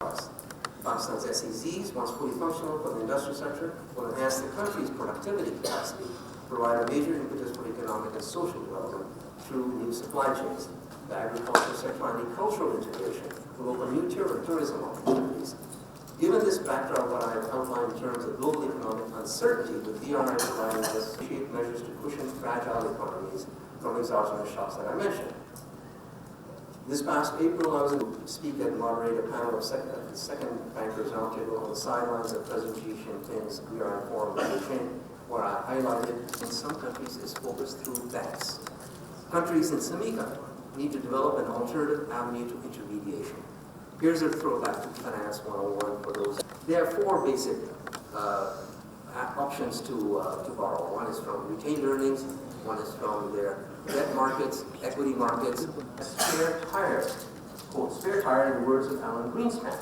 Pakistan's SEZs, once fully functional for the industrial sector, will enhance the country's productivity capacity, provide a major impetus for economic and social development through new supply chains. The agricultural sector and cultural integration will open new tourism opportunities. Given this backdrop, what I have outlined in terms of global economic uncertainty, with DRI providing us measures to cushion fragile economies from exogenous shocks that I mentioned. This past April, I was to speak and moderate a panel of second bankers roundtable on the sidelines of President Xi Jinping's DRI forum in Beijing, where I highlighted in some countries is focused through banks. Countries in SAMICA need to develop an alternative avenue to intermediation. Here's a throwback to Finance 101 for those. There are four basic options to borrow. One is from retained earnings, one is from their debt markets, equity markets, spare tire. Quote, spare tire in the words of Alan Greenspan.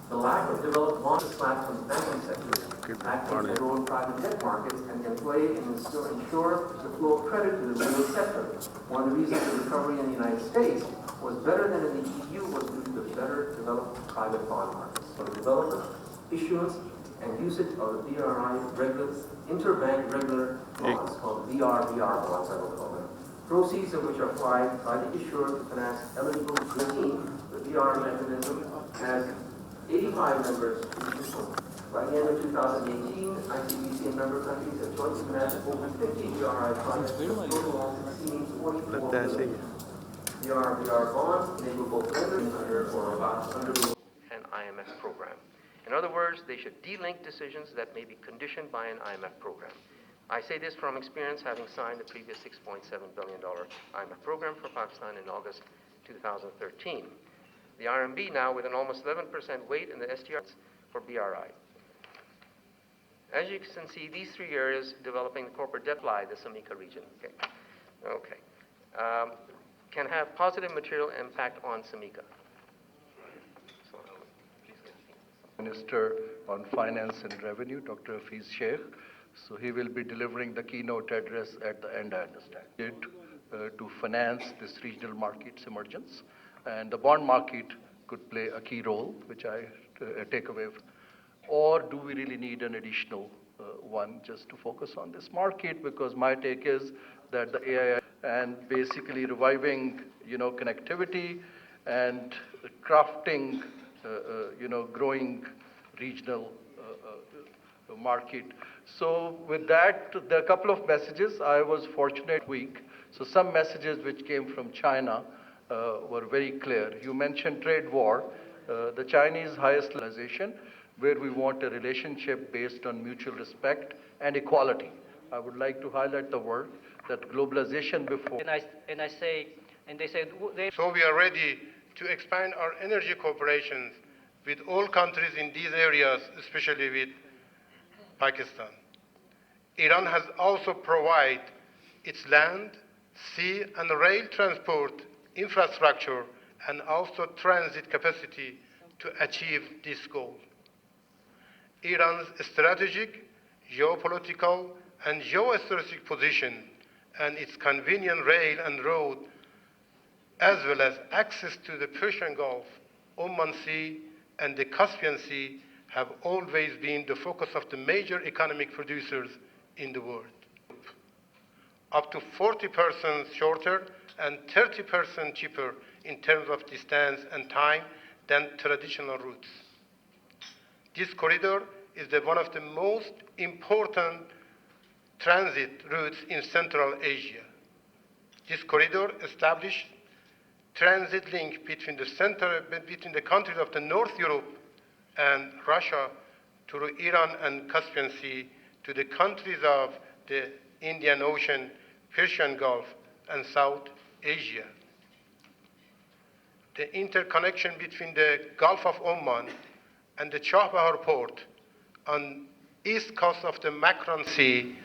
The lack of developed bonds slapped from the banking sector, acting their own private debt markets, and can play and ensure the flow of credit to the real sector. One of the reasons the recovery in the United States was better than in the EU was due to the better developed private bond markets. So the development, issuance, and usage of the BRI interbank regular bonds, called BRBR bonds, I will call them. Proceeds of which are applied by the issuer to finance eligible green. The BR mechanism has 85 members. By the end of 2018, ICBC and member countries have jointly financed over 50 BRI projects, total exceeding 44 billion. BR bonds enable both lenders under or about under an IMF program. In other words, they should de-link decisions that may be conditioned by an IMF program. I say this from experience, having signed the previous $6.7 billion IMF program for Pakistan in August 2013. The RMB now with an almost 11% weight in the STRs for BRI. As you can see, these three areas developing the corporate debt lie, the SAMICA region. Can have positive material impact on SAMICA. Minister on Finance and Revenue, Dr. Hafeez Sheikh. So he will be delivering the keynote address at the end, I understand, to finance this regional market's emergence. And the bond market could play a key role, which I take away from. Or do we really need an additional one just to focus on this market? Because my take is that the AI and basically reviving, connectivity and crafting, growing regional market. So with that, there are a couple of messages. I was fortunate week. So some messages which came from China were very clear. You mentioned trade war, the Chinese highest civilization, where we want a relationship based on mutual respect and equality. I would like to highlight the word that globalization before. So we are ready to expand our energy cooperations with all countries in these areas, especially with Pakistan. Iran has also provided its land, sea, and rail transport infrastructure and also transit capacity to achieve this goal. Iran's strategic, geopolitical, and geostrategic position and its convenient rail and road, as well as access to the Persian Gulf, Oman Sea, and the Caspian Sea have always been the focus of the major economic producers in the world. Up to 40% shorter and 30% cheaper in terms of distance and time than traditional routes. This corridor is one of the most important transit routes in Central Asia. This corridor established transit link between the countries of the North Europe and Russia through Iran and Caspian Sea to the countries of the Indian Ocean, Persian Gulf, and South Asia. The interconnection between the Gulf of Oman and the Chabahar port on east coast of the Makhdum Sea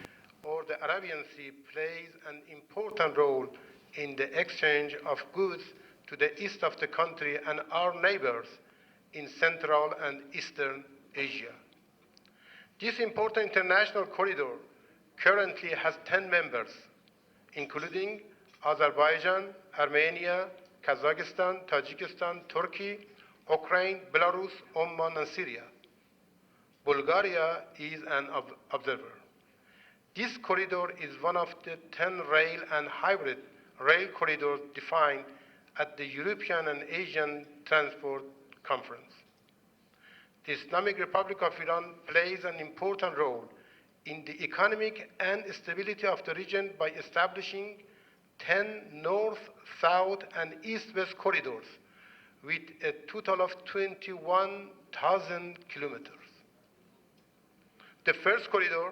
or the Arabian Sea plays an important role in the exchange of goods to the east of the country and our neighbors in Central and Eastern Asia. This important international corridor currently has 10 members, including Azerbaijan, Armenia, Kazakhstan, Tajikistan, Turkey, Ukraine, Belarus, Oman, and Syria. Bulgaria is an observer. This corridor is one of the 10 rail and hybrid rail corridors defined at the European and Asian Transport Conference. The Islamic Republic of Iran plays an important role in the economic and stability of the region by establishing 10 north, south, and east-west corridors with a total of 21,000 kilometers. The first corridor,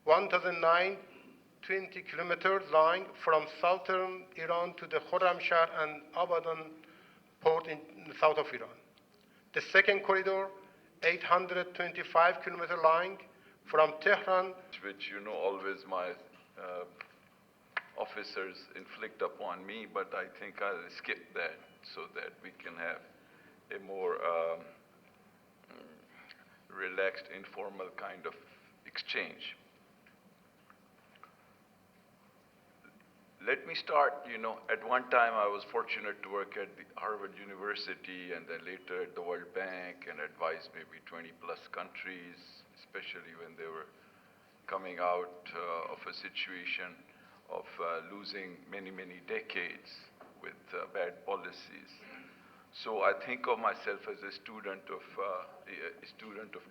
1,920 kilometers long from southern Iran to the Khorramshahr and Abadan port in the south of Iran. The second corridor, 825 kilometers long from Tehran. Which, always my officers inflict upon me, but I think I'll skip that so that we can have a more relaxed, informal kind of exchange. Let me start, at one time I was fortunate to work at the Harvard University and then later at the World Bank and advise maybe 20 plus countries, especially when they were coming out of a situation of losing many, many decades with bad policies. So I think of myself as a student of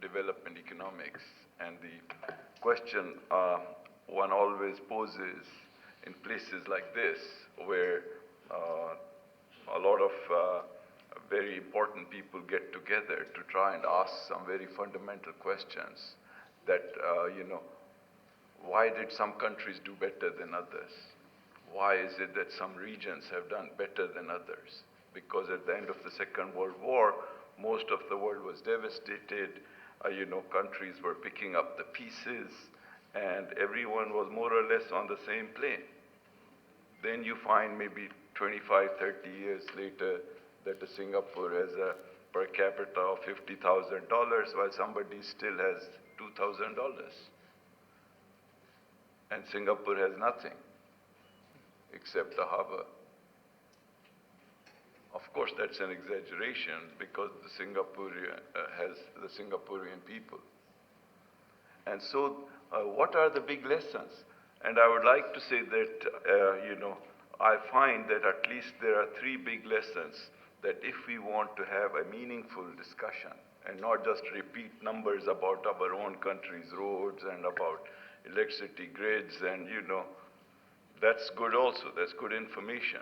development economics, and the question one always poses in places like this, where a lot of very important people get together to try and ask some very fundamental questions that, why did some countries do better than others? Why is it that some regions have done better than others? Because at the end of the Second World War, most of the world was devastated. Countries were picking up the pieces, and everyone was more or less on the same plane. Then you find maybe 25, 30 years later that Singapore has a per capita of $50,000 while somebody still has $2,000. And Singapore has nothing except the harbor. Of course, that's an exaggeration because the Singaporean has the Singaporean people. And so, what are the big lessons? And I would like to say that, I find that at least there are three big lessons that if we want to have a meaningful discussion and not just repeat numbers about our own country's roads and about electricity grids and, that's good also, that's good information.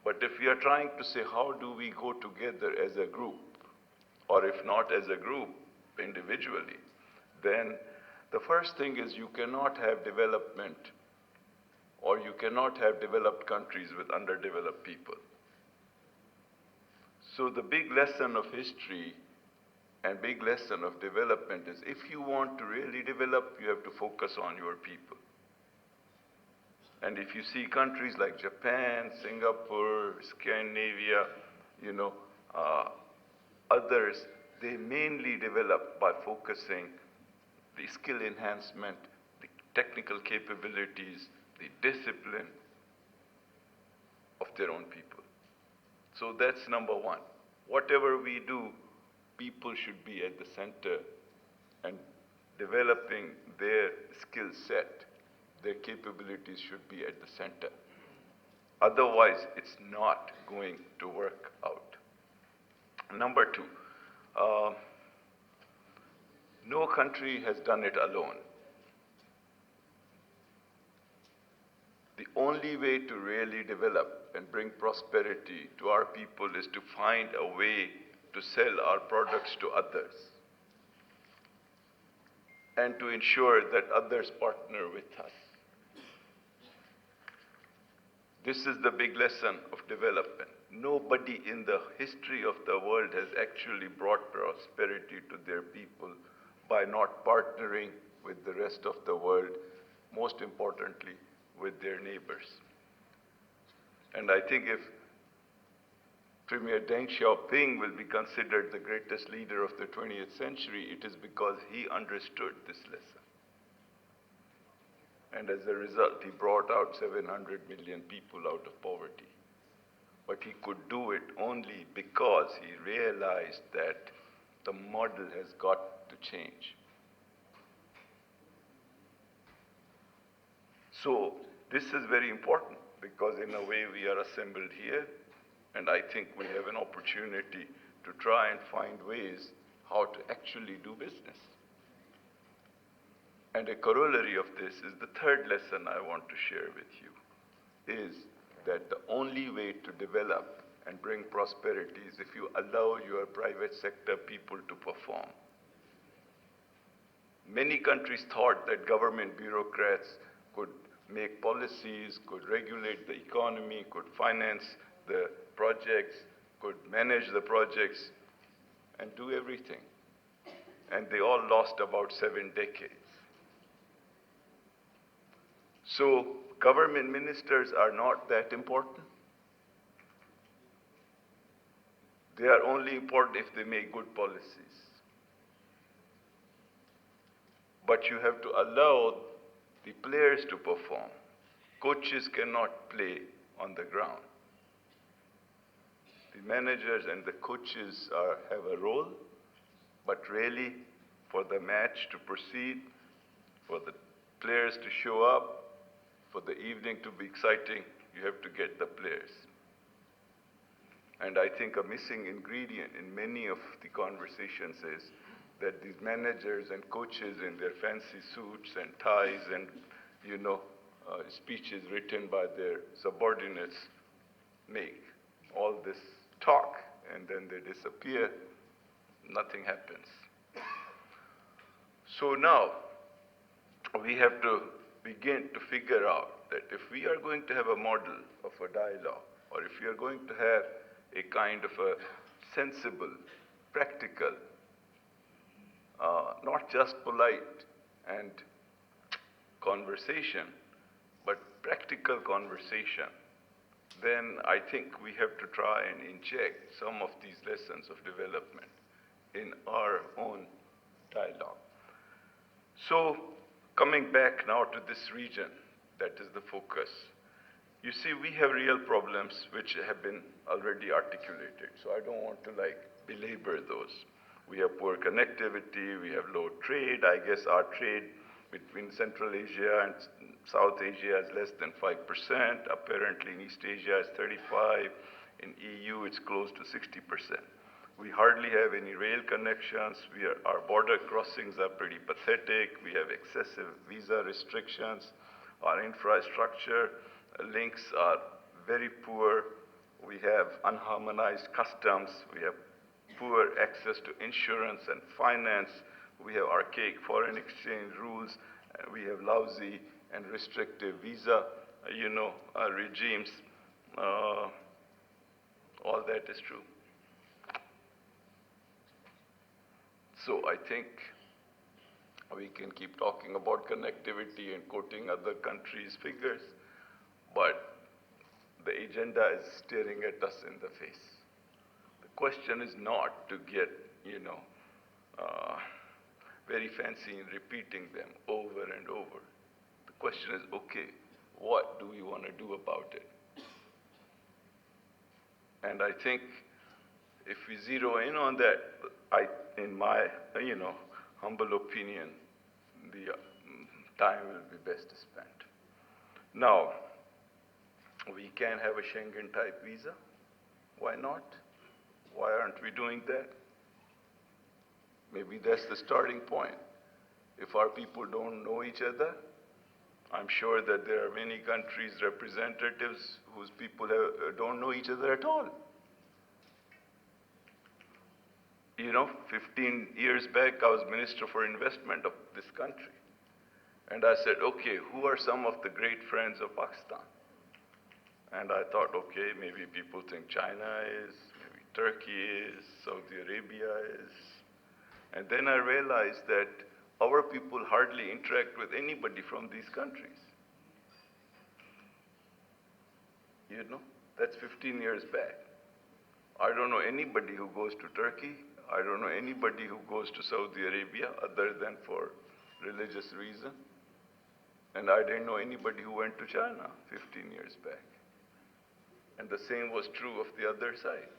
But if we are trying to say how do we go together as a group, or if not as a group, individually, then the first thing is you cannot have development, or you cannot have developed countries with underdeveloped people. So the big lesson of history and big lesson of development is if you want to really develop, you have to focus on your people. And if you see countries like Japan, Singapore, Scandinavia, others, they mainly develop by focusing the skill enhancement, the technical capabilities, the discipline of their own people. So that's number one. Whatever we do, people should be at the center and developing their skill set, their capabilities should be at the center. Otherwise, it's not going to work out. Number two, no country has done it alone. The only way to really develop and bring prosperity to our people is to find a way to sell our products to others and to ensure that others partner with us. This is the big lesson of development. Nobody in the history of the world has actually brought prosperity to their people by not partnering with the rest of the world, most importantly, with their neighbors. And I think if Premier Deng Xiaoping will be considered the greatest leader of the 20th century, it is because he understood this lesson. And as a result, he brought out 700 million people out of poverty. But he could do it only because he realized that the model has got to change. So this is very important because in a way we are assembled here, and I think we have an opportunity to try and find ways how to actually do business. And a corollary of this is the third lesson I want to share with you, is that the only way to develop and bring prosperity is if you allow your private sector people to perform. Many countries thought that government bureaucrats could make policies, could regulate the economy, could finance the projects, could manage the projects, and do everything. And they all lost about 7 decades. So government ministers are not that important. They are only important if they make good policies. But you have to allow the players to perform. Coaches cannot play on the ground. The managers and the coaches have a role, but really for the match to proceed, for the players to show up, for the evening to be exciting, you have to get the players. And I think a missing ingredient in many of the conversations is that these managers and coaches in their fancy suits and ties and, speeches written by their subordinates make all this talk, and then they disappear, nothing happens. So now, we have to begin to figure out that if we are going to have a model of a dialogue, or if we are going to have a kind of a sensible, practical, not just polite and conversation, but practical conversation, then I think we have to try and inject some of these lessons of development in our own dialogue. So, coming back now to this region, that is the focus. You see, we have real problems which have been already articulated, so I don't want to belabor those. We have poor connectivity, we have low trade. I guess our trade between Central Asia and South Asia is less than 5%. Apparently in East Asia it's 35%. In EU it's close to 60%. We hardly have any rail connections. Our border crossings are pretty pathetic. We have excessive visa restrictions. Our infrastructure links are very poor. We have unharmonized customs. We have poor access to insurance and finance. We have archaic foreign exchange rules. We have lousy and restrictive visa, regimes. All that is true. So I think we can keep talking about connectivity and quoting other countries' figures, but the agenda is staring at us in the face. The question is not to get, very fancy in repeating them over and over. The question is, okay, what do we want to do about it? And I think if we zero in on that, in my, humble opinion, the time will be best spent. Now, we can have a Schengen-type visa. Why not? Why aren't we doing that? Maybe that's the starting point. If our people don't know each other, I'm sure that there are many countries' representatives whose people don't know each other at all. 15 years back, I was Minister for Investment of this country. And I said, okay, who are some of the great friends of Pakistan? And I thought, okay, maybe people think China is, maybe Turkey is, Saudi Arabia is. And then I realized that our people hardly interact with anybody from these countries. That's 15 years back. I don't know anybody who goes to Turkey. I don't know anybody who goes to Saudi Arabia other than for religious reason. And I didn't know anybody who went to China 15 years back. And the same was true of the other side.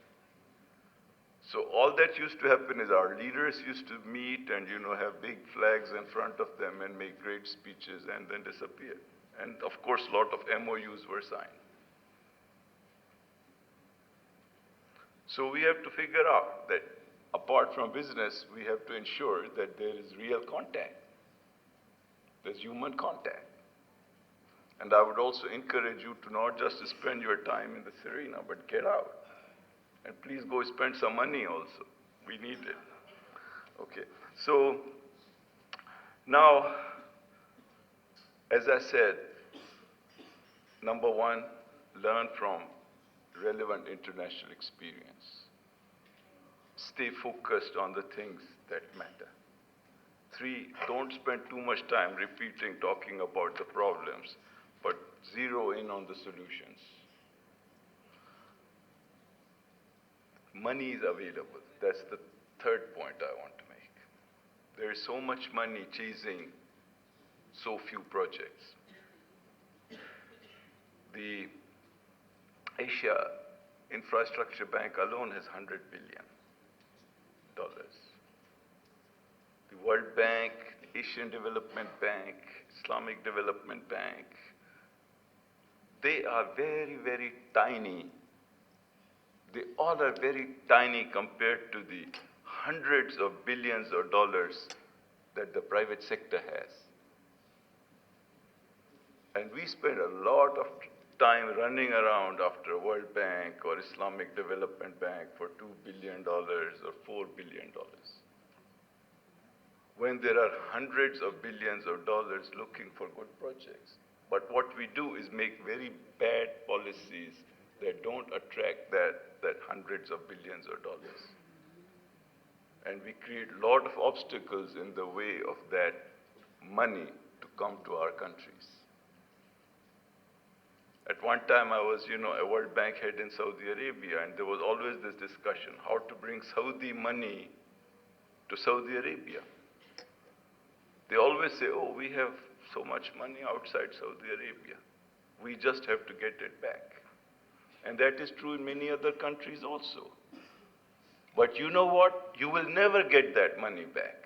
So all that used to happen is our leaders used to meet and, have big flags in front of them and make great speeches and then disappear. And of course, a lot of MOUs were signed. So we have to figure out that apart from business, we have to ensure that there is real contact. There's human contact. And I would also encourage you to not just spend your time in this arena, but get out. And please go spend some money also. We need it. Okay. So now, as I said, number one, learn from relevant international experience. Stay focused on the things that matter. 3, don't spend too much time talking about the problems, but zero in on the solutions. Money is available. That's the third point I want to make. There is so much money chasing so few projects. The Asia Infrastructure Bank alone has $100 billion. The World Bank, the Asian Development Bank, Islamic Development Bank, they are very, very tiny. They all are very tiny compared to the hundreds of billions of dollars that the private sector has. And we spend a lot of time running around after World Bank or Islamic Development Bank for $2 billion or $4 billion, when there are hundreds of billions of dollars looking for good projects. But what we do is make very bad policies that don't attract that hundreds of billions of dollars. And we create a lot of obstacles in the way of that money to come to our countries. At one time, I was, a World Bank head in Saudi Arabia, and there was always this discussion, how to bring Saudi money to Saudi Arabia. They always say, oh, we have so much money outside Saudi Arabia. We just have to get it back. And that is true in many other countries also. But you know what? You will never get that money back.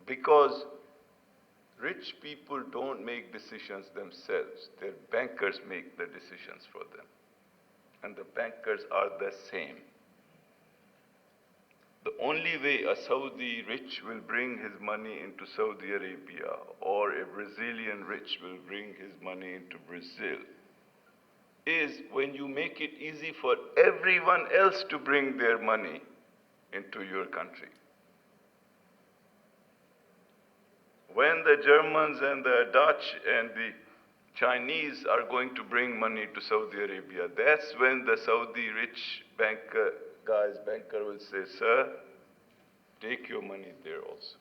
Because rich people don't make decisions themselves. Their bankers make the decisions for them. And the bankers are the same. The only way a Saudi rich will bring his money into Saudi Arabia, or a Brazilian rich will bring his money into Brazil, is when you make it easy for everyone else to bring their money into your country. When the Germans and the Dutch and the Chinese are going to bring money to Saudi Arabia, that's when the Saudi rich banker will say, sir, take your money there also.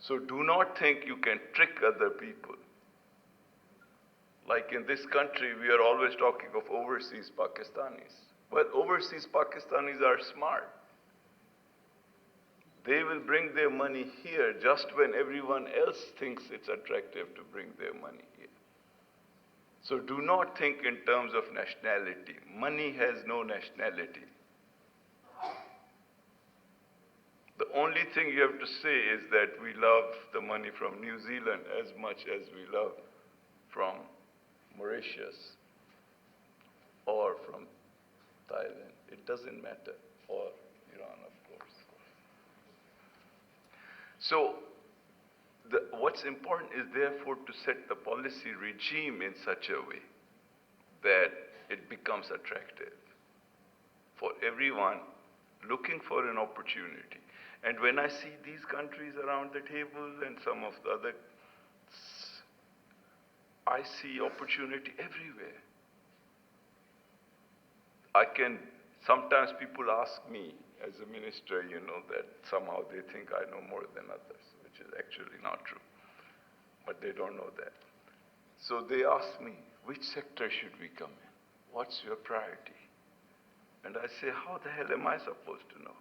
So do not think you can trick other people. Like in this country, we are always talking of overseas Pakistanis. Well, overseas Pakistanis are smart. They will bring their money here just when everyone else thinks it's attractive to bring their money here. So do not think in terms of nationality. Money has no nationality. The only thing you have to say is that we love the money from New Zealand as much as we love from Mauritius or from Thailand. It doesn't matter. Or Iran, of course. So what's important is therefore to set the policy regime in such a way that it becomes attractive for everyone looking for an opportunity. And when I see these countries around the table and some of the other, I see opportunity everywhere. Sometimes people ask me as a minister, that somehow they think I know more than others, which is actually not true. But they don't know that. So they ask me, which sector should we come in? What's your priority? And I say, how the hell am I supposed to know?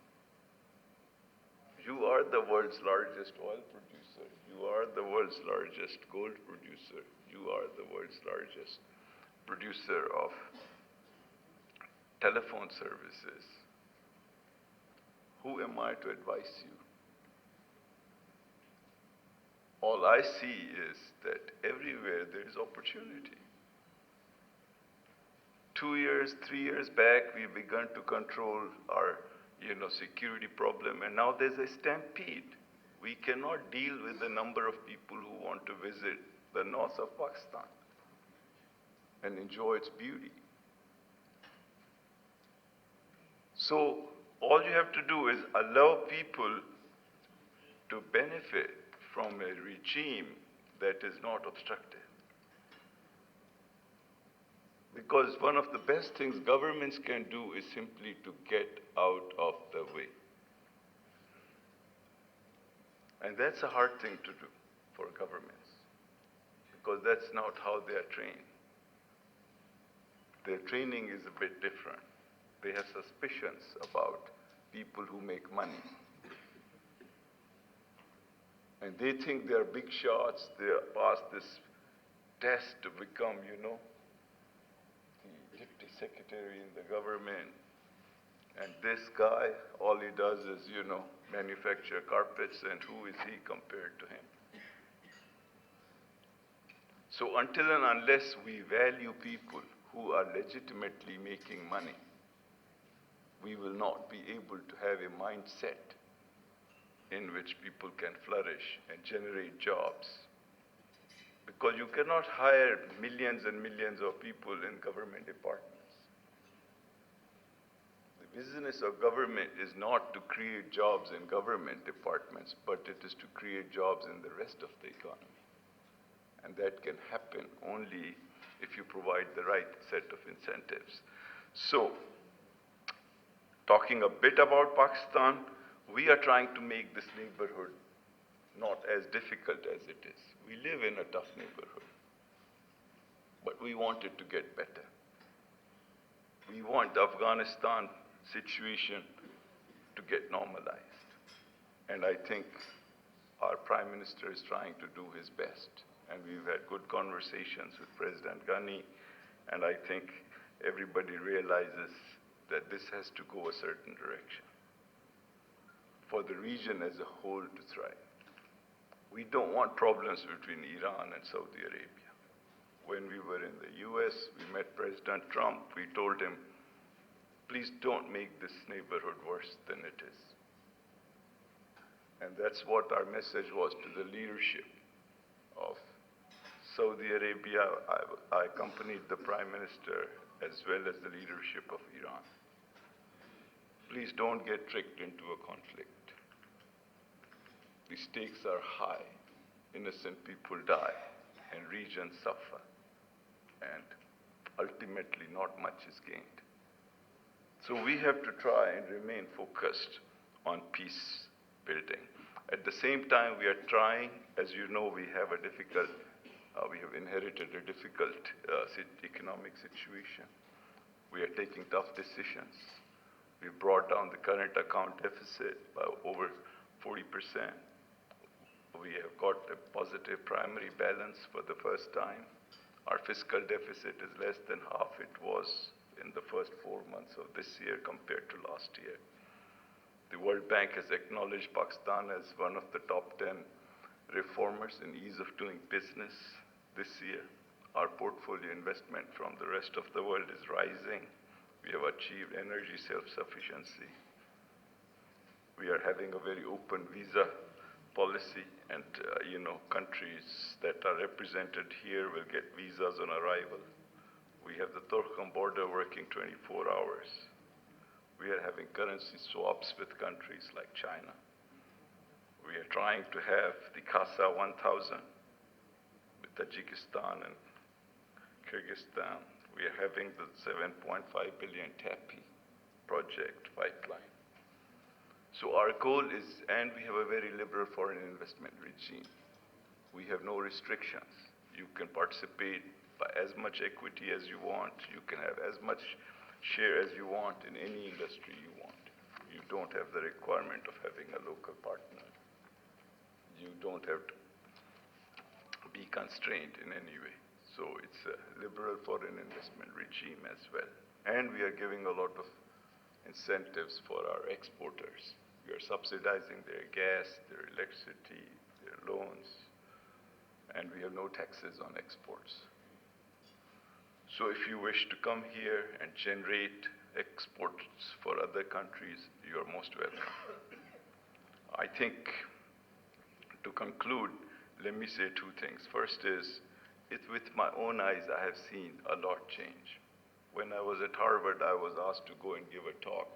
You are are the world's largest oil producer. You are the world's largest gold producer. You are the world's largest producer of telephone services. Who am I to advise you? All I see is that everywhere there is opportunity. 2 years, 3 years back, we began to control our, security problem, and now there's a stampede. We cannot deal with the number of people who want to visit the north of Pakistan and enjoy its beauty. So all you have to do is allow people to benefit from a regime that is not obstructive. Because one of the best things governments can do is simply to get out of the way. And that's a hard thing to do for governments, because that's not how they are trained. Their training is a bit different. They have suspicions about people who make money. And they think they are big shots. They pass this test to become, the deputy secretary in the government. And this guy, all he does is, manufacture carpets, and who is he compared to him? So until and unless we value people who are legitimately making money, we will not be able to have a mindset in which people can flourish and generate jobs. Because you cannot hire millions and millions of people in government departments. The business of government is not to create jobs in government departments, but it is to create jobs in the rest of the economy. And that can happen only if you provide the right set of incentives. So, talking a bit about Pakistan, we are trying to make this neighborhood not as difficult as it is. We live in a tough neighborhood, but we want it to get better. We want the Afghanistan situation to get normalized. And I think our Prime Minister is trying to do his best. And we've had good conversations with President Ghani, and I think everybody realizes that this has to go a certain direction for the region as a whole to thrive. We don't want problems between Iran and Saudi Arabia. When we were in the US, we met President Trump. We told him, please don't make this neighborhood worse than it is. And that's what our message was to the leadership of Saudi Arabia. I accompanied the Prime Minister as well as the leadership of Iran. Please don't get tricked into a conflict. The stakes are high. Innocent people die, and regions suffer. And ultimately, not much is gained. So we have to try and remain focused on peace building. At the same time, we are trying, as you know, we have inherited a difficult economic situation. We are taking tough decisions. We brought down the current account deficit by over 40%. We have got a positive primary balance for the first time. Our fiscal deficit is less than half it was in the first 4 months of this year compared to last year. The World Bank has acknowledged Pakistan as one of the top 10 reformers in ease of doing business this year. Our portfolio investment from the rest of the world is rising. We have achieved energy self-sufficiency. We are having a very open visa policy, and countries that are represented here will get visas on arrival. We have the Turkmen border working 24 hours. We are having currency swaps with countries like China. We are trying to have the CASA 1000 with Tajikistan and Kyrgyzstan. We are having the 7.5 billion TAPI project pipeline. So our goal is, and we have a very liberal foreign investment regime. We have no restrictions. You can participate by as much equity as you want. You can have as much share as you want in any industry you want. You don't have the requirement of having a local partner. don't have to be constrained in any way. So it's a liberal foreign investment regime as well. And we are giving a lot of incentives for our exporters. We are subsidizing their gas, their electricity, their loans, and we have no taxes on exports. So if you wish to come here and generate exports for other countries, you are most welcome. I think, to conclude, let me say two things. First is, with my own eyes, I have seen a lot change. When I was at Harvard, I was asked to go and give a talk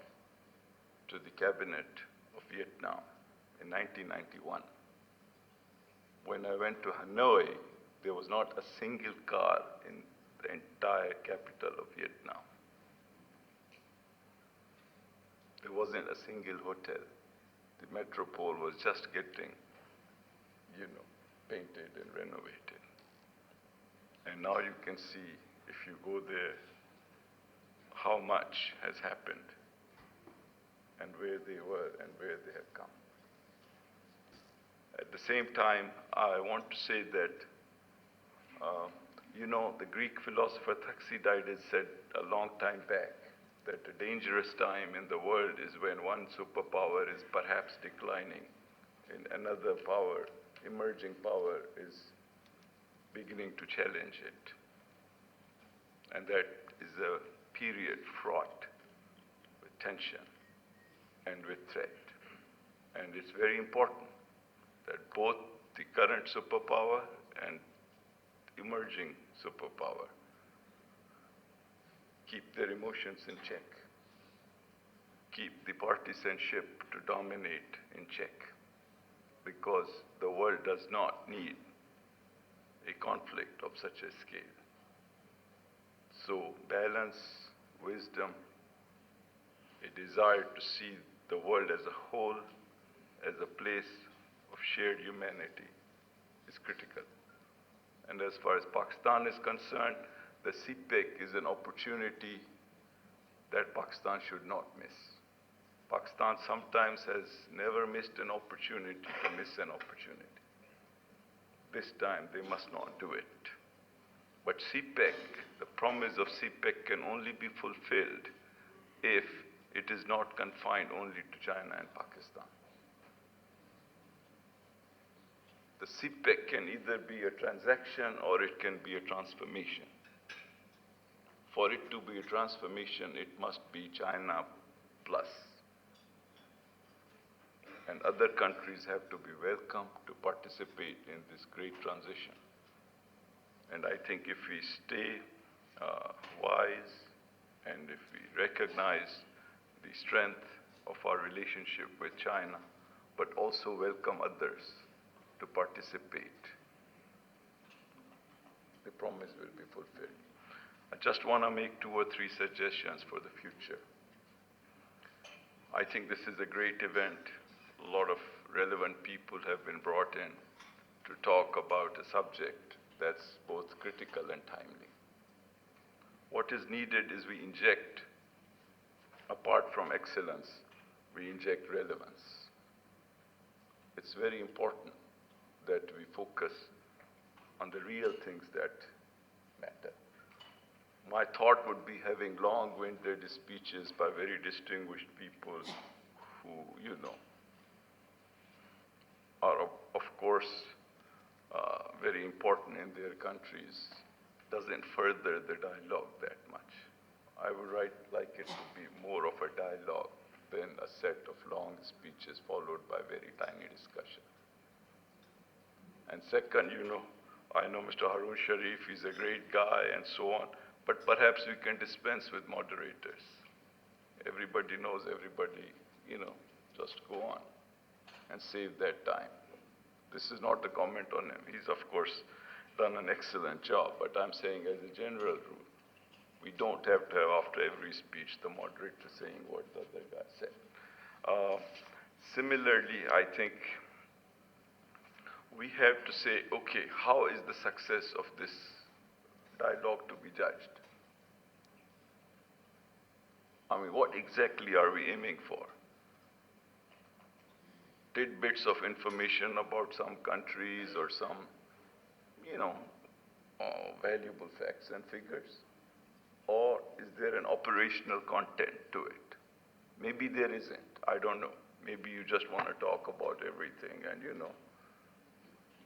to the cabinet of Vietnam in 1991. When I went to Hanoi, there was not a single car in the entire capital of Vietnam. There wasn't a single hotel. The metropole was just getting, painted and renovated. And now you can see, if you go there, how much has happened and where they were and where they have come. At the same time, I want to say that, the Greek philosopher Thucydides said a long time back that a dangerous time in the world is when one superpower is perhaps declining and another power, emerging power, is beginning to challenge it. And that is a period fraught with tension and with threat. And it's very important that both the current superpower and emerging superpower keep their emotions in check, keep the partisanship to dominate in check, because the world does not need a conflict of such a scale. So balance, wisdom, a desire to see the world as a whole, as a place of shared humanity, is critical. And as far as Pakistan is concerned, the CPEC is an opportunity that Pakistan should not miss. Pakistan sometimes has never missed an opportunity to miss an opportunity. This time they must not do it. But CPEC, the promise of CPEC can only be fulfilled if it is not confined only to China and Pakistan. The CPEC can either be a transaction or it can be a transformation. For it to be a transformation, it must be China plus. And other countries have to be welcome to participate in this great transition. And I think if we stay wise and if we recognize the strength of our relationship with China, but also welcome others to participate, the promise will be fulfilled. I just want to make 2 or 3 suggestions for the future. I think this is a great event. A lot of relevant people have been brought in to talk about a subject that's both critical and timely. What is needed is we inject, apart from excellence, we inject relevance. It's very important that we focus on the real things that matter. My thought would be having long-winded speeches by very distinguished people who, are of course very important in their countries, doesn't further the dialogue that much. I would like it to be more of a dialogue than a set of long speeches followed by very tiny discussion. And second, I know Mr. Harun Sharif, he's a great guy and so on, but perhaps we can dispense with moderators. Everybody knows everybody, just go on and save that time. This is not a comment on him. He's, of course, done an excellent job, but I'm saying as a general rule, we don't have to have after every speech the moderator saying what the other guy said. Similarly, I think we have to say, okay, how is the success of this dialogue to be judged? What exactly are we aiming for? tidbits of information about some countries or some, valuable facts and figures? Or is there an operational content to it? Maybe there isn't. I don't know. Maybe you just want to talk about everything and,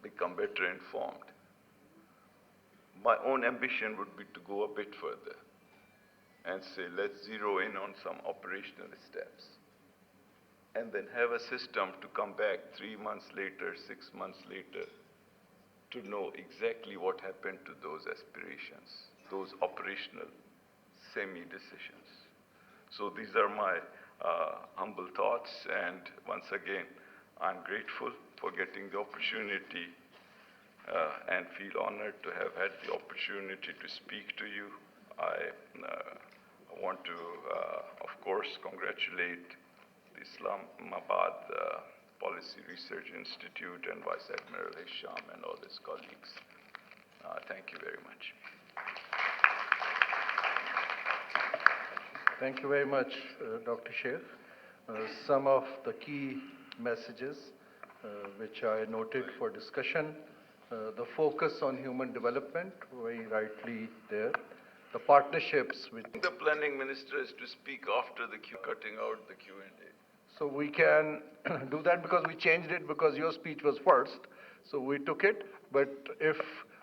become better informed. My own ambition would be to go a bit further and say, let's zero in on some operational steps and then have a system to come back 3 months later, 6 months later, to know exactly what happened to those aspirations, those operational semi-decisions. So these are my humble thoughts, and once again, I'm grateful for getting the opportunity and feel honored to have had the opportunity to speak to you. I want to, of course, congratulate the Islamabad Policy Research Institute and Vice Admiral Hisham and all his colleagues. Thank you very much. Thank you very much, Dr. Sheikh. Some of the key messages which I noted for discussion, the focus on human development, very rightly there, the partnerships with... The planning minister is to speak after the cutting out the Q&A. So we can do that because we changed it because your speech was first, so we took it, but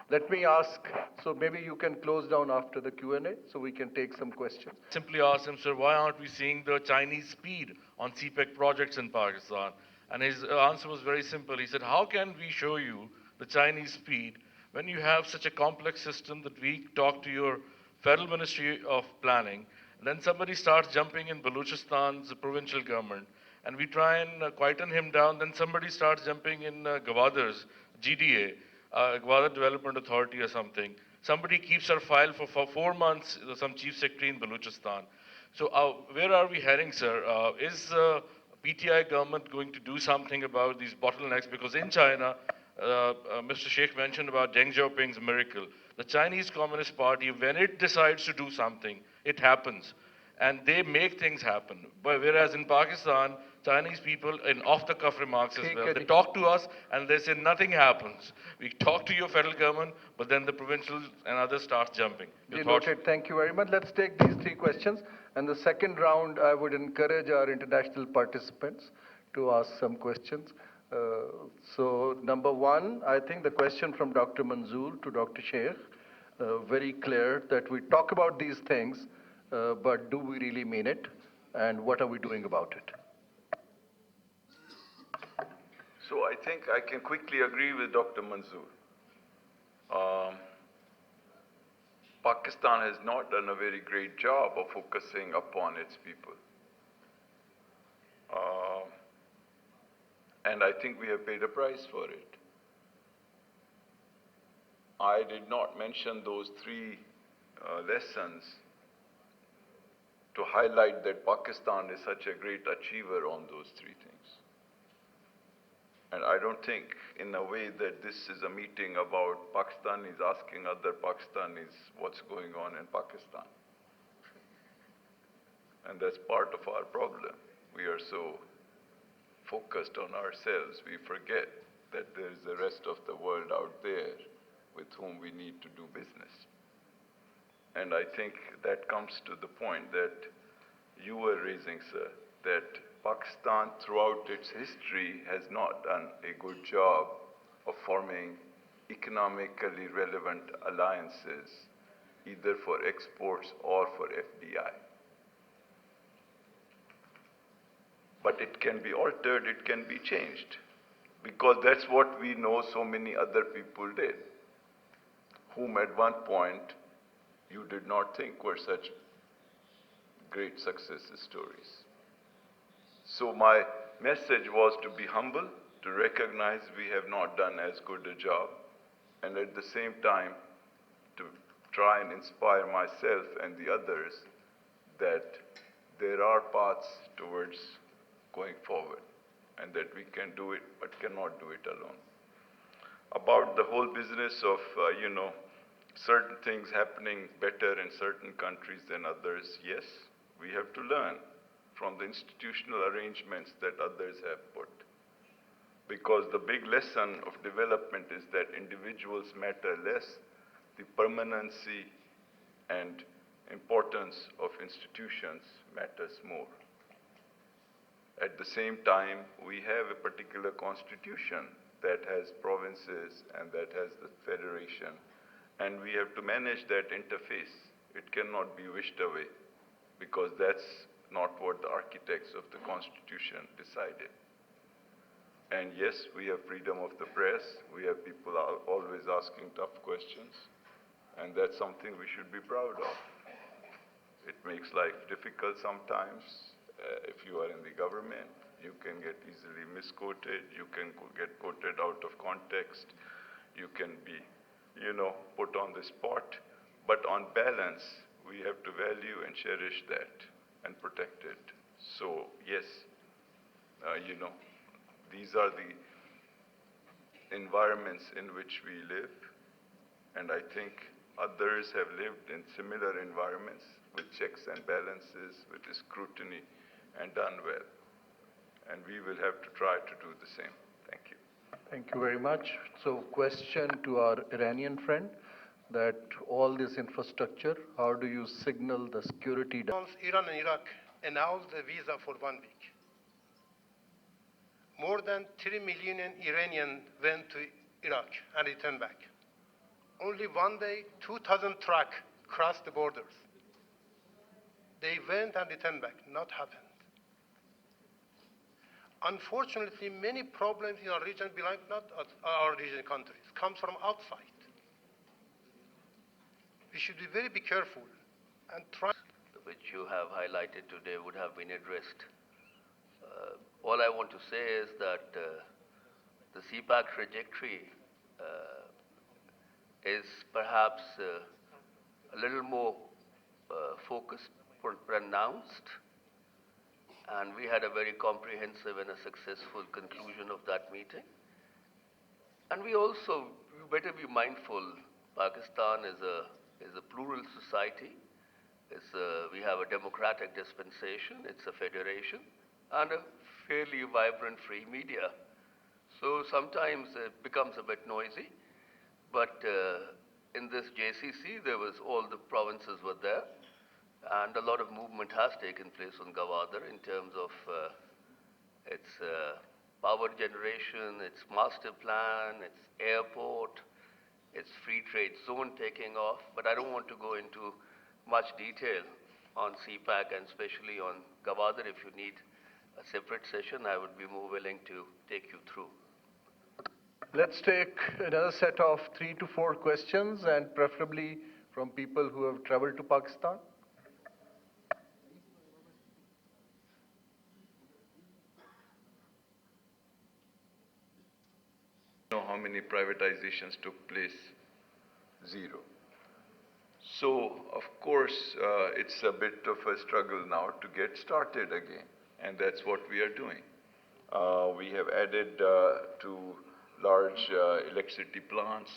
let me ask, so maybe you can close down after the Q&A so we can take some questions. Simply asked him, sir, why aren't we seeing the Chinese speed on CPEC projects in Pakistan? And his answer was very simple. He said, how can we show you the Chinese speed when you have such a complex system that we talk to your Federal Ministry of Planning, and then somebody starts jumping in Baluchistan's provincial government, and we try and quieten him down, then somebody starts jumping in Gwadar's GDA, Gwadar Development Authority or something. Somebody keeps our file for 4 months, some chief secretary in Baluchistan. So where are we heading, sir? Is PTI government going to do something about these bottlenecks? Because in China, Mr. Sheikh mentioned about Deng Xiaoping's miracle. The Chinese Communist Party, when it decides to do something, it happens. And they make things happen. But whereas in Pakistan, Chinese people, in off-the-cuff remarks as well, they talk to us and they say nothing happens. We talk to your federal government, but then the provincials and others start jumping. Noted. Thank you very much. Let's take these 3 questions. And the second round, I would encourage our international participants to ask some questions. So number 1, I think the question from Dr. Manzoor to Dr. Sheikh, very clear that we talk about these things, but do we really mean it? And what are we doing about it? So I think I can quickly agree with Dr. Manzoor. Pakistan has not done a very great job of focusing upon its people. And I think we have paid a price for it. I did not mention those 3 lessons to highlight that Pakistan is such a great achiever on those 3 things. And I don't think in a way that this is a meeting about Pakistanis asking other Pakistanis what's going on in Pakistan. And that's part of our problem. We are so focused on ourselves, we forget that there is the rest of the world out there with whom we need to do business. And I think that comes to the point that you were raising, sir, that Pakistan throughout its history has not done a good job of forming economically relevant alliances, either for exports or for FDI. But it can be altered, it can be changed, because that's what we know so many other people did, whom at one point you did not think were such great success stories. So my message was to be humble, to recognize we have not done as good a job, and at the same time to try and inspire myself and the others that there are paths towards going forward, and that we can do it, but cannot do it alone. About the whole business of, certain things happening better in certain countries than others, yes, we have to learn from the institutional arrangements that others have put. because the big lesson of development is that individuals matter less, the permanency and importance of institutions matters more. At the same time, we have a particular constitution that has provinces and that has the federation, and we have to manage that interface. It cannot be wished away, because that's not what the architects of the constitution decided. And yes, we have freedom of the press. We have people always asking tough questions, and that's something we should be proud of. It makes life difficult sometimes. If you are in the government, you can get easily misquoted, you can get quoted out of context, you can be, put on the spot. But on balance, we have to value and cherish that and protect it. So yes, these are the environments in which we live, and I think others have lived in similar environments with checks and balances, with scrutiny, and done well. And we will have to try to do the same. Thank you. Thank you very much. So question to our Iranian friend, that all this infrastructure, how do you signal the security? Once Iran and Iraq announced the visa for 1 week, more than 3 million Iranians went to Iraq and returned back. Only one day, 2,000 trucks crossed the borders. They went and returned back. Not happened. Unfortunately, many problems in our region belong not our region countries, comes from outside. We should be careful and try. Which you have highlighted today would have been addressed. All I want to say is that the CPAC trajectory is perhaps a little more focused, pronounced, and we had a very comprehensive and a successful conclusion of that meeting. And we better be mindful, Pakistan is a plural society. We have a democratic dispensation, it's a federation, and a fairly vibrant free media. So sometimes it becomes a bit noisy, but in this JCC, all the provinces were there, and a lot of movement has taken place on Gwadar in terms of its power generation, its master plan, its airport, its free trade zone taking off. But I don't want to go into much detail on CPAC and especially on Gwadar. If you need a separate session, I would be more willing to take you through. Let's take another set of 3 to 4 questions, and preferably from people who have traveled to Pakistan. Know how many privatizations took place? 0. So, of course, it's a bit of a struggle now to get started again, and that's what we are doing. We have added 2 large electricity plants.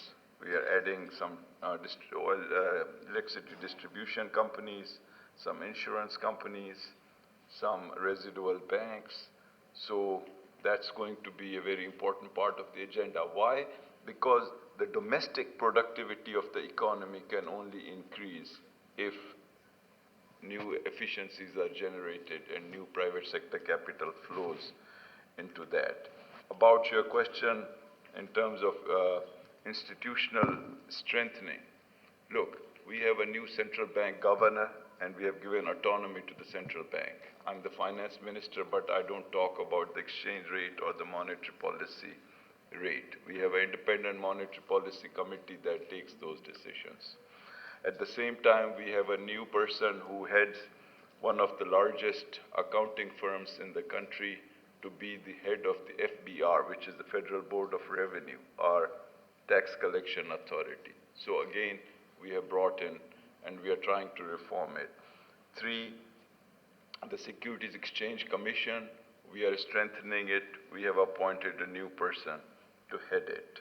We are adding some electricity distribution companies, some insurance companies, some residual banks. So that's going to be a very important part of the agenda. Why? Because the domestic productivity of the economy can only increase if new efficiencies are generated and new private sector capital flows into that. About your question in terms of institutional strengthening, look, we have a new central bank governor and we have given autonomy to the central bank. I'm the finance minister, but I don't talk about the exchange rate or the monetary policy rate. We have an independent monetary policy committee that takes those decisions. At the same time, we have a new person who heads one of the largest accounting firms in the country to be the head of the FBR, which is the Federal Board of Revenue, our tax collection authority. So again, we have brought in and we are trying to reform it. 3, the Securities Exchange Commission, we are strengthening it. We have appointed a new person to head it.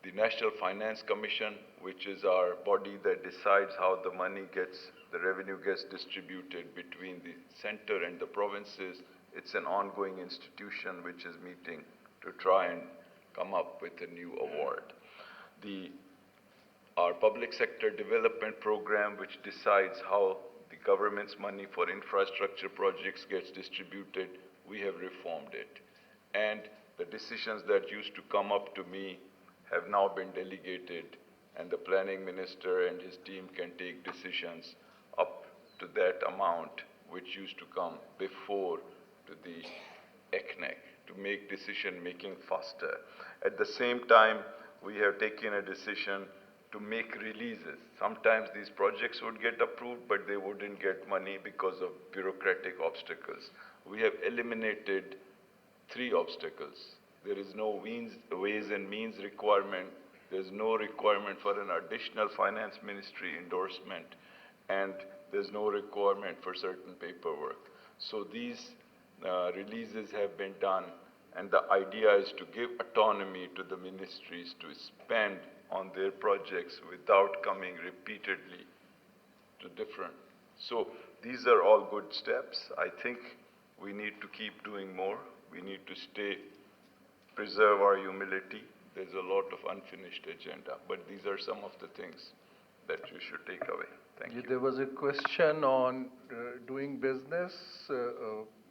The National Finance Commission, which is our body that decides how the revenue gets distributed between the center and the provinces, it's an ongoing institution which is meeting to try and come up with a new award. Our public sector development program, which decides how the government's money for infrastructure projects gets distributed, we have reformed it. And the decisions that used to come up to me have now been delegated, and the planning minister and his team can take decisions up to that amount, which used to come before to the ECNEC, to make decision making faster. At the same time, we have taken a decision to make releases. Sometimes these projects would get approved, but they wouldn't get money because of bureaucratic obstacles. We have eliminated 3 obstacles. There is no ways and means requirement. There's no requirement for an additional finance ministry endorsement, and there's no requirement for certain paperwork. So these releases have been done, and the idea is to give autonomy to the ministries to spend on their projects without coming repeatedly to different. So these are all good steps. I think we need to keep doing more. We need to preserve our humility. There's a lot of unfinished agenda, but these are some of the things that you should take away. Thank you. There was a question on doing business.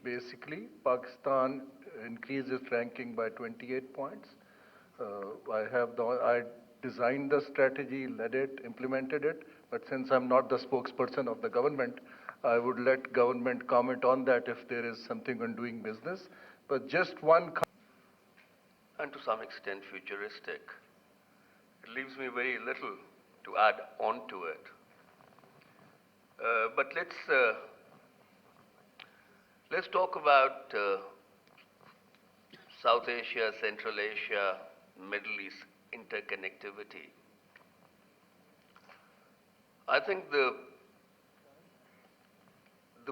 Basically, Pakistan increased its ranking by 28 points. I designed the strategy, led it, implemented it, but since I'm not the spokesperson of the government, I would let government comment on that if there is something on doing business. But just one and to some extent futuristic. It leaves me very little to add on to it. But let's talk about South Asia, Central Asia, Middle East interconnectivity. I think the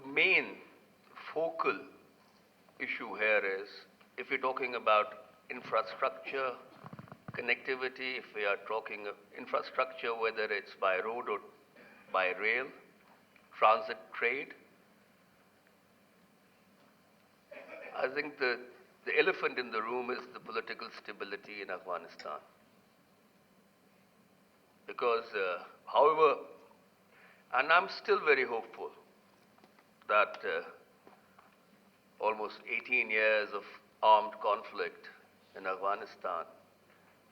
main focal issue here is, if you're talking about infrastructure, connectivity, if we are talking of infrastructure, whether it's by road or by rail, transit trade, I think the elephant in the room is the political stability in Afghanistan. Because, however, and I'm still very hopeful that almost 18 years of armed conflict in Afghanistan,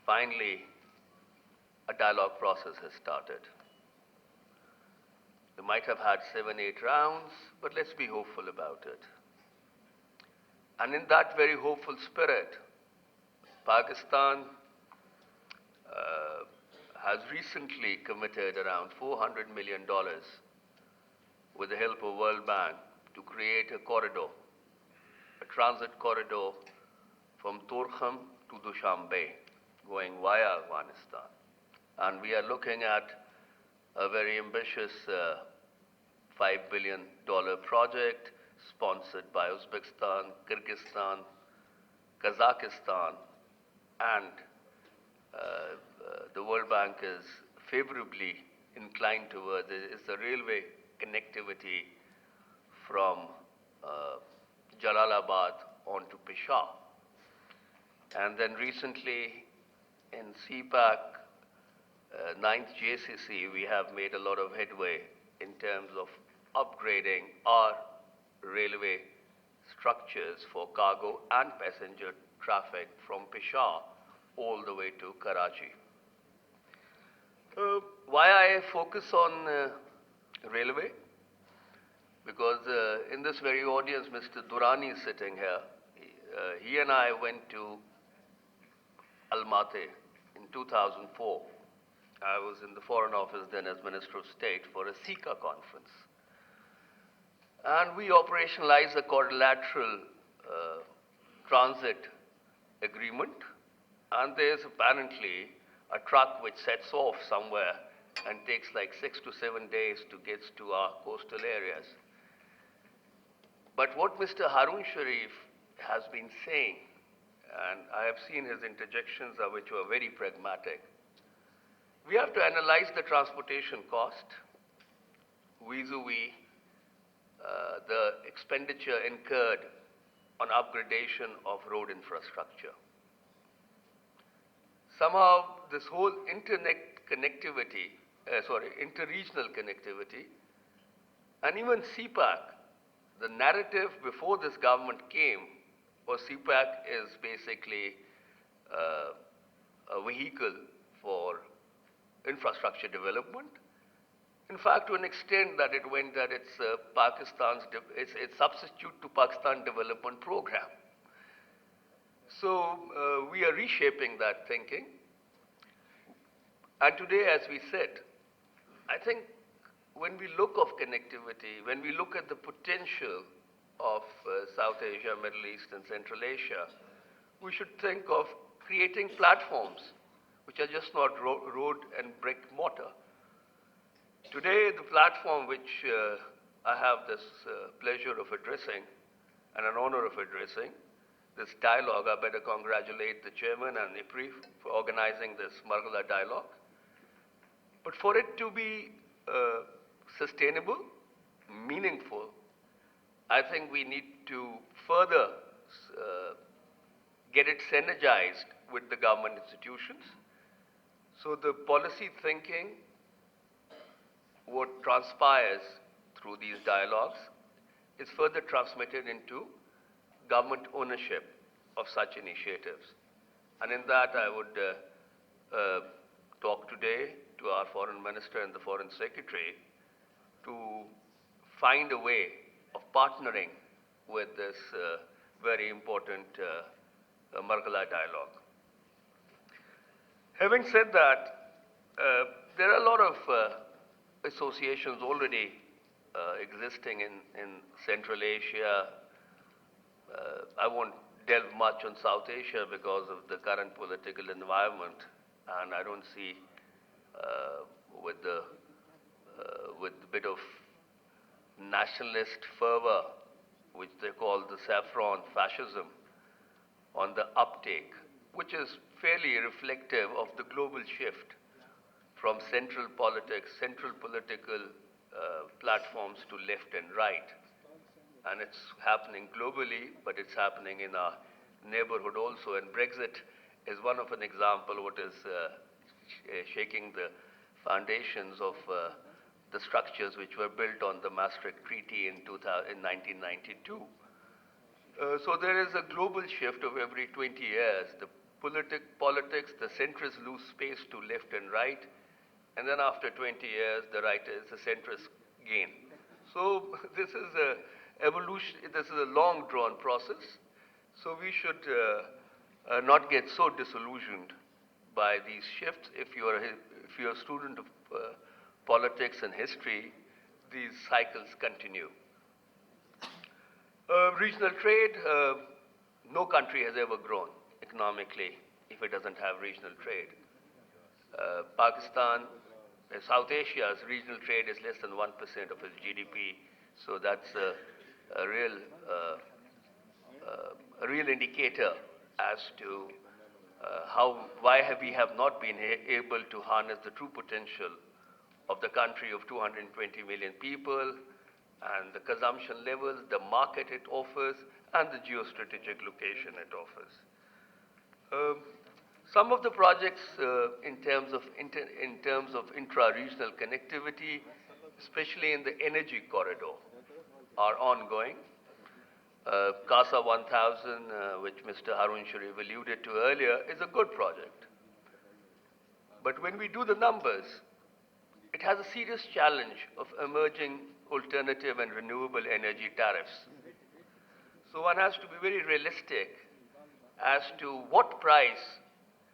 finally a dialogue process has started. We might have had 7, 8 rounds, but let's be hopeful about it. And in that very hopeful spirit, Pakistan has recently committed around $400 million with the help of World Bank to create a corridor, a transit corridor from Torkham to Dushanbe, going via Afghanistan. And we are looking at a very ambitious $5 billion project sponsored by Uzbekistan, Kyrgyzstan, Kazakhstan, and the World Bank is favorably inclined towards is the railway connectivity from Jalalabad onto Peshawar. And then recently in CPAC, 9th JCC, we have made a lot of headway in terms of upgrading our railway structures for cargo and passenger traffic from Peshawar all the way to Karachi. Why I focus on railway? Because in this very audience, Mr. Durrani is sitting here. He and I went to Almaty in 2004. I was in the Foreign Office then as Minister of State for a SICA conference. And we operationalized a quadrilateral transit agreement. And there's apparently a truck which sets off somewhere and takes like 6 to 7 days to get to our coastal areas. But what Mr. Harun Sharif has been saying, and I have seen his interjections which were very pragmatic, we have to analyze the transportation cost vis-a-vis the expenditure incurred on upgradation of road infrastructure. somehow this whole interregional connectivity, and even CPAC, the narrative before this government came was CPAC is basically a vehicle for infrastructure development. In fact, to an extent that it went that it's it's substitute to Pakistan Development Program. So we are reshaping that thinking. And today, as we said, I think when we look of connectivity, when we look at the potential of South Asia, Middle East, and Central Asia, we should think of creating platforms which are just not road and brick mortar. Today, the platform which I have this pleasure of addressing and an honor of addressing, this dialogue, I better congratulate the chairman and IPRI for organizing this Margala dialogue. But for it to be sustainable, meaningful, I think we need to further get it synergized with the government institutions. So the policy thinking, what transpires through these dialogues, is further transmitted into government ownership of such initiatives. And in that, I would talk today to our foreign minister and the foreign secretary to find a way of partnering with this very important Margala dialogue. Having said that, there are a lot of associations already existing in Central Asia. I won't delve much on South Asia because of the current political environment, and I don't see with the bit of nationalist fervor, which they call the saffron fascism, on the uptake, which is fairly reflective of the global shift from central politics, central political platforms to left and right. And it's happening globally, but it's happening in our neighborhood also. And Brexit is one of an example what is shaking the foundations of the structures which were built on the Maastricht Treaty in 1992. So there is a global shift of every 20 years. The politics, the centrists lose space to left and right, and then after 20 years, the centrists gain. So this is a evolution. This is a long drawn process. So we should not get so disillusioned by these shifts. If you are a student of politics and history, these cycles continue. Regional trade, no country has ever grown economically if it doesn't have regional trade. Pakistan, South Asia's regional trade is less than 1% of its GDP, so that's a real indicator as to why we have not been able to harness the true potential of the country of 220 million people, and the consumption levels, the market it offers, and the geostrategic location it offers. Some of the projects in terms of intra-regional connectivity, especially in the energy corridor, are ongoing. CASA 1000, which Mr. Harun Sharif alluded to earlier, is a good project. But when we do the numbers, it has a serious challenge of emerging alternative and renewable energy tariffs. So one has to be very realistic as to what price,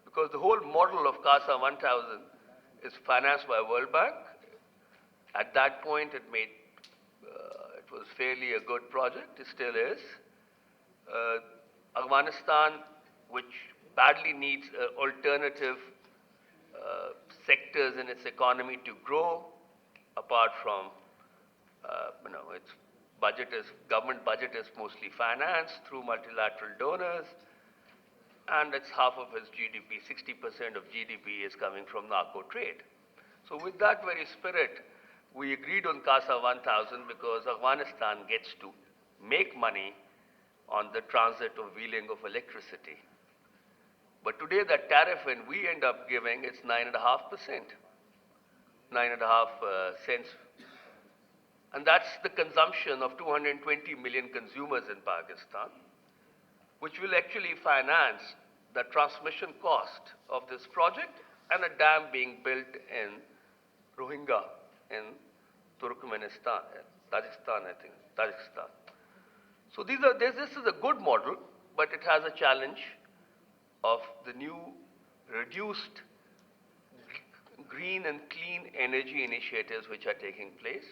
because the whole model of CASA 1000 is financed by World Bank. At that point, it was fairly a good project. It still is. Afghanistan, which badly needs alternative sectors in its economy to grow, apart from its government budget is mostly financed through multilateral donors, and it's half of its GDP, 60% of GDP is coming from narco trade. So with that very spirit, we agreed on CASA 1000 because Afghanistan gets to make money on the transit of wheeling of electricity. But today that tariff, when we end up giving, it's 9.5%, 9.5 cents. And that's the consumption of 220 million consumers in Pakistan, which will actually finance the transmission cost of this project and a dam being built in Rohingya in Turkmenistan, Tajikistan, I think, Tajikistan. So this is a good model, but it has a challenge of the new reduced green and clean energy initiatives which are taking place.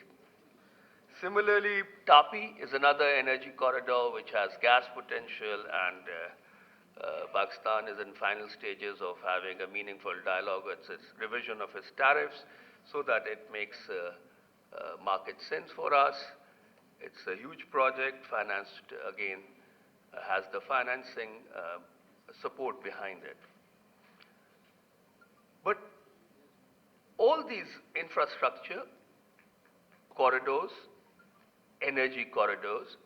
Similarly, TAPI is another energy corridor which has gas potential, and Pakistan is in final stages of having a meaningful dialogue with its revision of its tariffs so that it makes market sense for us. It's a huge project, financed again, has the financing support behind it. But all these infrastructure corridors, energy corridors,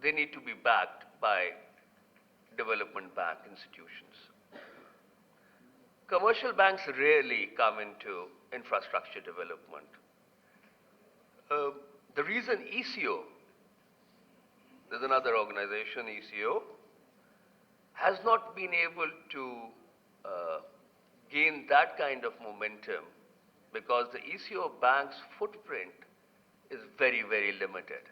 they need to be backed by development bank institutions. Commercial banks rarely come into infrastructure development. The reason ECO, there's another organization, ECO, has not been able to gain that kind of momentum because the ECO bank's footprint is very, very limited,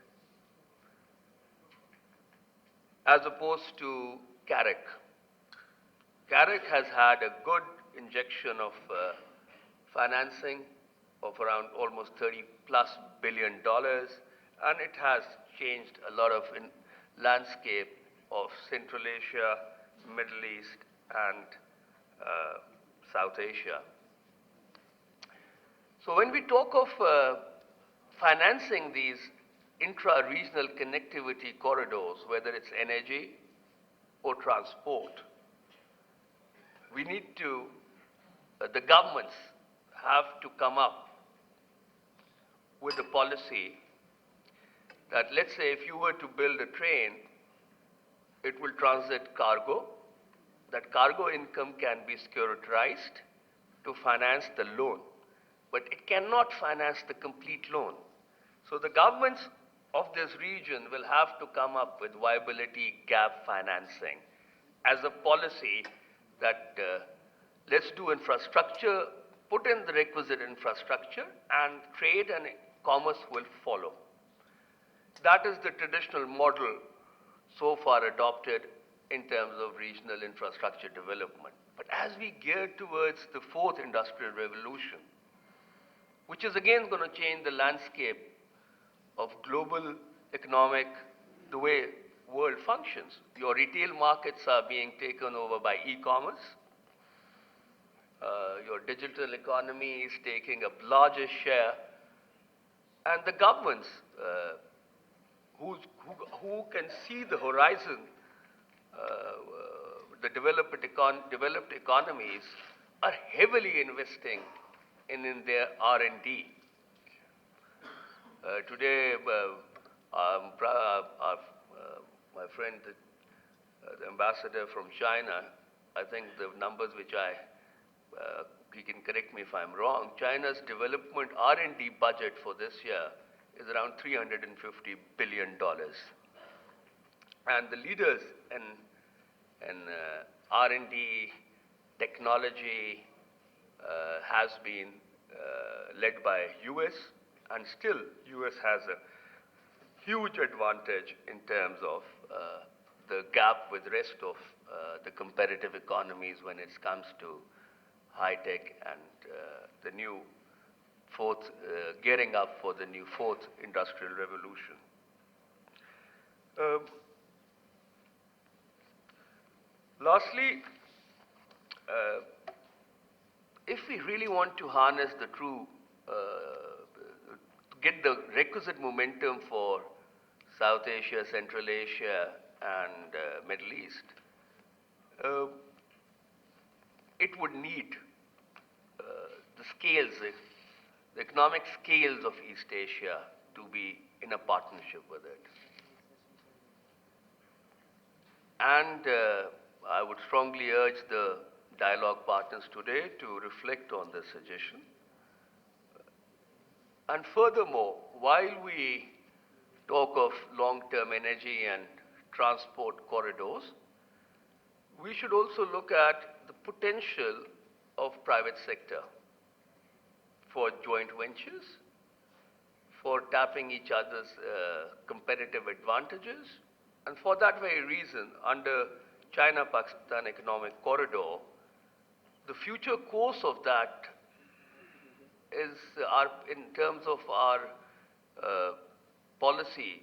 as opposed to CAREC. CAREC has had a good injection of financing of around almost $30+ billion, and it has changed a lot of landscape of Central Asia, Middle East, and South Asia. So when we talk of financing these intra-regional connectivity corridors, whether it's energy or transport, we need to, the governments have to come up with a policy that, let's say, if you were to build a train, it will transit cargo. That cargo income can be securitized to finance the loan, but it cannot finance the complete loan. So the governments of this region will have to come up with viability gap financing as a policy that let's do infrastructure, put in the requisite infrastructure, and trade and commerce will follow. That is the traditional model so far adopted in terms of regional infrastructure development. But as we gear towards the fourth industrial revolution, which is again going to change the landscape of global economic, the way world functions. Your retail markets are being taken over by e-commerce. Your digital economy is taking a larger share. And the governments who can see the horizon, the developed economies are heavily investing in their R&D. Today, my friend, the ambassador from China, I think the numbers which he can correct me if I'm wrong, China's development R&D budget for this year is around $350 billion. And the leaders in R&D technology has been led by US, and still US has a huge advantage in terms of the gap with rest of the competitive economies when it comes to high tech and the new fourth, gearing up for the new fourth industrial revolution. Lastly, if we really want to harness the true, get the requisite momentum for South Asia, Central Asia, and Middle East, it would need the scales, the economic scales of East Asia to be in a partnership with it. And I would strongly urge the dialogue partners today to reflect on this suggestion. And furthermore, while we talk of long-term energy and transport corridors, we should also look at the potential of private sector for joint ventures, for tapping each other's competitive advantages. And for that very reason, under China-Pakistan Economic Corridor, the future course of that is in terms of our policy,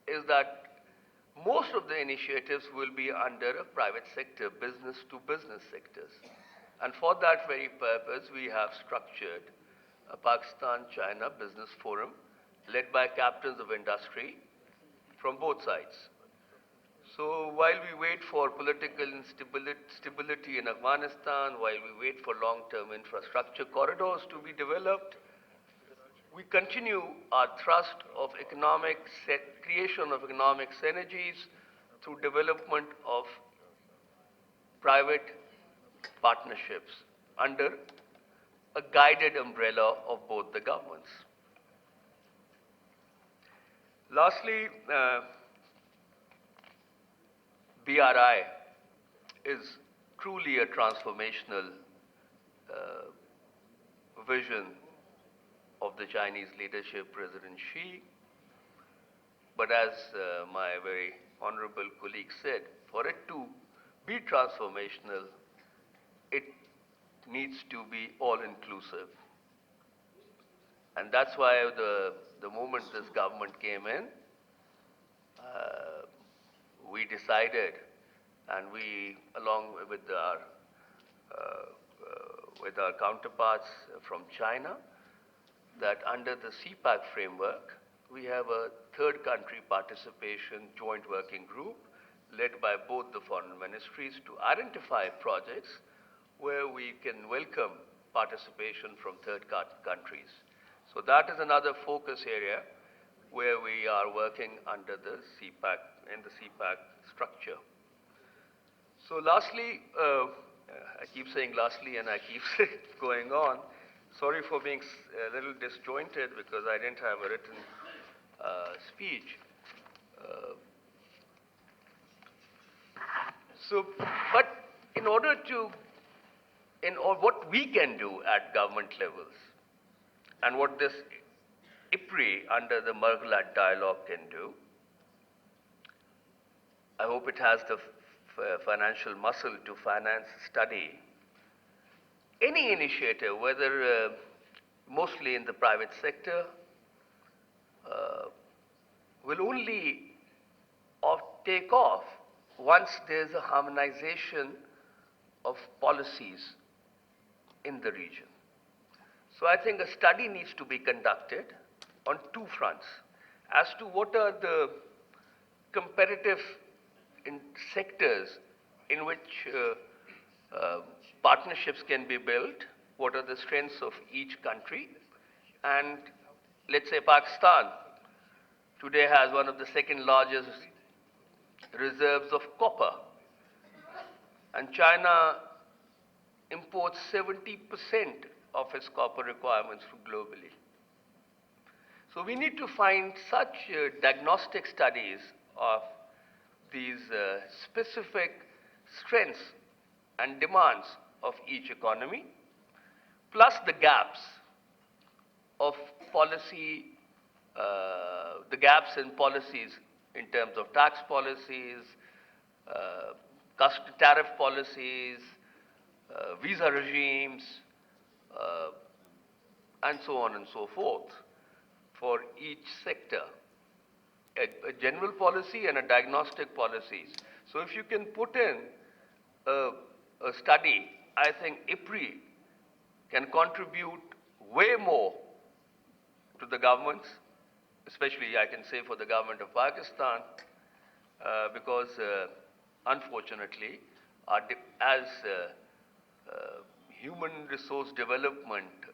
is that most of the initiatives will be under a private sector, business to business sectors. And for that very purpose, we have structured a Pakistan-China Business Forum led by captains of industry from both sides. So while we wait for political stability in Afghanistan, while we wait for long-term infrastructure corridors to be developed, we continue our thrust of creation of economic synergies through development of private partnerships under a guided umbrella of both the governments. Lastly, BRI is truly a transformational vision of the Chinese leadership, President Xi. But as my very honorable colleague said, for it to be transformational, it needs to be all-inclusive. And that's why the moment this government came in, we decided, and we, along with our counterparts from China, that under the CPAC framework, we have a third country participation joint working group led by both the foreign ministries to identify projects where we can welcome participation from third countries. So that is another focus area where we are working under the CPAC, in the CPAC structure. So lastly, I keep saying lastly and I keep going on. Sorry for being a little disjointed because I didn't have a written speech. But in order to, what we can do at government levels and what this IPRI under the Merglat dialogue can do, I hope it has the financial muscle to finance, study any initiative, whether mostly in the private sector, will only take off once there's a harmonization of policies in the region. So I think a study needs to be conducted on two fronts as to what are the competitive sectors in which partnerships can be built, what are the strengths of each country, and let's say Pakistan today has one of the second largest reserves of copper, and China imports 70% of its copper requirements globally. So we need to find such diagnostic studies of these specific strengths and demands of each economy, plus the gaps of policy, the gaps in policies in terms of tax policies, tariff policies, visa regimes, and so on and so forth for each sector. A general policy and a diagnostic policies. So if you can put in a study, I think IPRI can contribute way more to the governments, especially I can say for the government of Pakistan, because unfortunately, as human resource development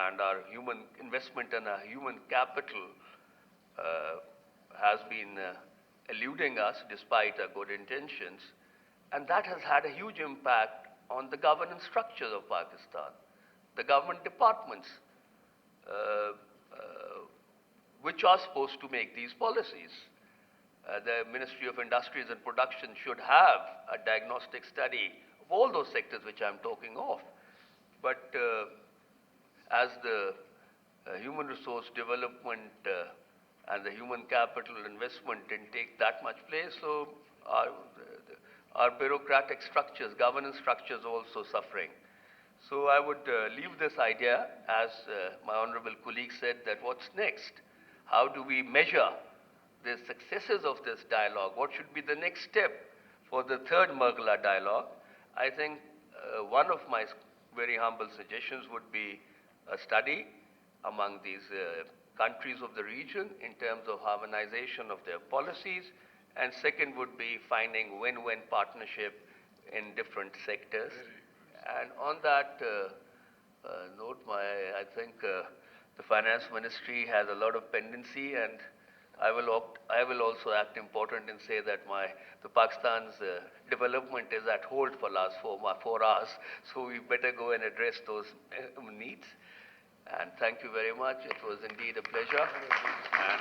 and our human investment and our human capital has been eluding us despite our good intentions. And that has had a huge impact on the governance structures of Pakistan, the government departments, which are supposed to make these policies. The Ministry of Industries and Production should have a diagnostic study of all those sectors which I'm talking of. But as the human resource development and the human capital investment didn't take that much place, so our bureaucratic structures, governance structures are also suffering. So I would leave this idea, as my honorable colleague said, that what's next? How do we measure the successes of this dialogue? What should be the next step for the third Mergala dialogue? I think one of my very humble suggestions would be a study among these countries of the region in terms of harmonization of their policies, and second would be finding win-win partnership in different sectors. And on that note, I think the Finance Ministry has a lot of pendency, and I will also act important and say that the Pakistan's development is at hold for last 4 hours, so we better go and address those needs. And thank you very much. It was indeed a pleasure. And